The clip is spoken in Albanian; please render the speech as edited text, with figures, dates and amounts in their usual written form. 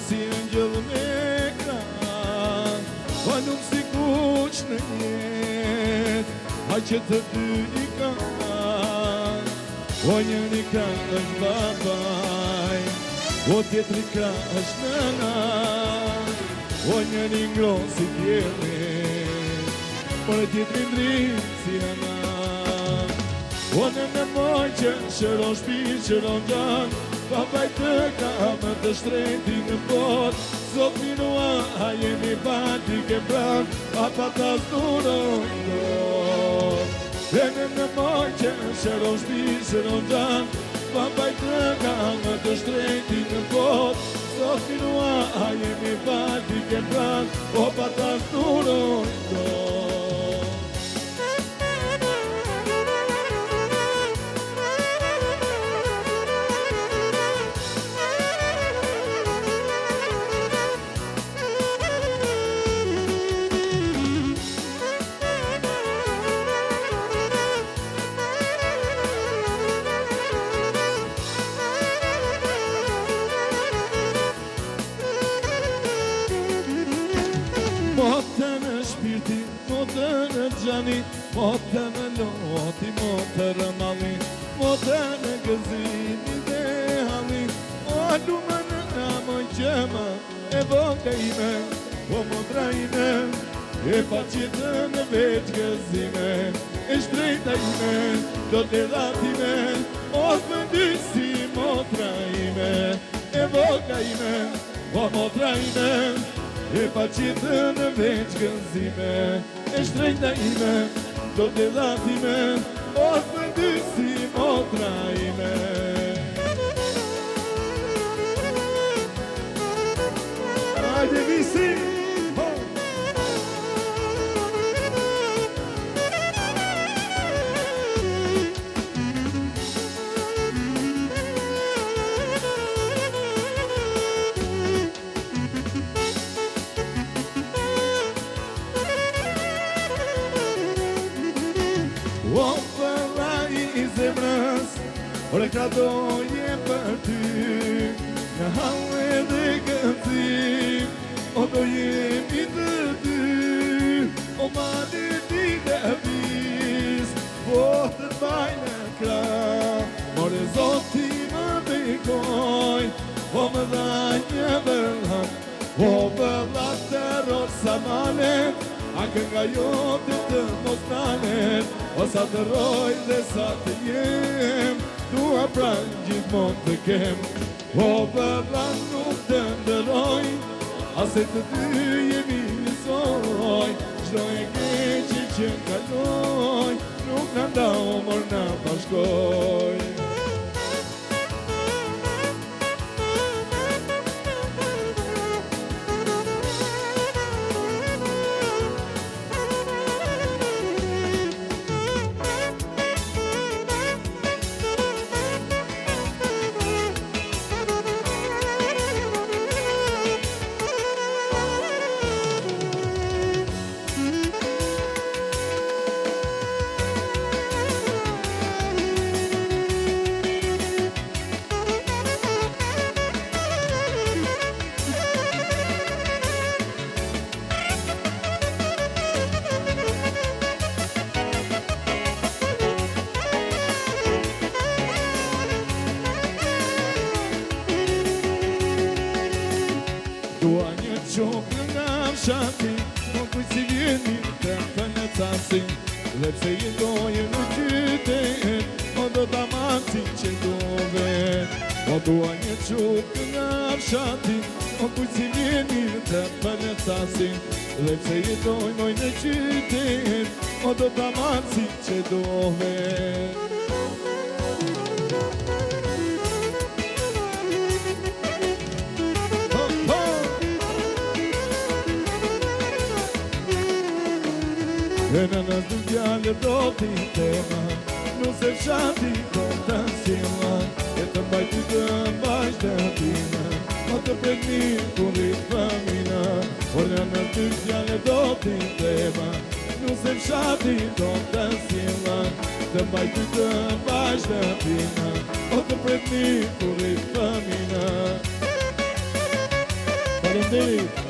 si angjëll me ekran, pa nuk si kuq në jet, a që të dy i kanë, o njëri ka është babaj, o tjetri ka është nëna, o njëri ngron si tjeli, por e tjetri ndrim si nëna. O nënë moj që shëron shpi, shëron gjan, babaj të ka më të shtreti në bot, sot minua a jemi bati ke pran, papa ta zduron tot. E nënë moj që shëron shpi, shëron gjan, babaj të ka më të shtreti në bot, sot minua a jemi bati ke pran, papa ta zduron tot. Motë në shpirti, motë në gjani, motë në loti, motë në mali, motë në gëzimi dhe hali, o lume në më gjema, e voga ime, o modra ime, e pacjetë në veç gëzime, e shtrejta ime, do të ratime, o vëndysi modra ime, e voga ime, o modra ime, e pacjetë në veç gëzime, e shtrejta ime, do të dhatime, o vëndysi motra ime. Hajde visi! O përra i zemrës, ore ka doje për ty, në halle dhe gëndzim, o do jemi të dy, o mali t'i dhe vis, po të t'baj në krah, more zoti më bekoj, o më dha një vërllat, o vërllat të rosa malet, a kënga jote të mos nalet, o sa të roj dhe sa të jem, dua pran gjithmon të kem, o vërllat nuk të ndëroj, ase të dy jemi njësoj, qdo e keqe që kaloj, nuk në ndao mor në bashkoj. Dua një qokë nga fshati, o kuj si vjeni të pënë casin, dhe pse jetojë në qytet, o do t'a mati që dove. O dua një qokë nga fshati, o kuj si vjeni të pënë casin, dhe pse jetojë në qytet, o do t'a mati që dove. E në dy djallë do t'i tema, nuse fshati do t'a sjella, e të mbajti të mbajt të tina, o të predni kurit famina. Por në dy djallë do t'i tema, nuse fshati do t'a sjella, të mbajti të mbajt të tina, o të predni kurit famina. Faleminderit.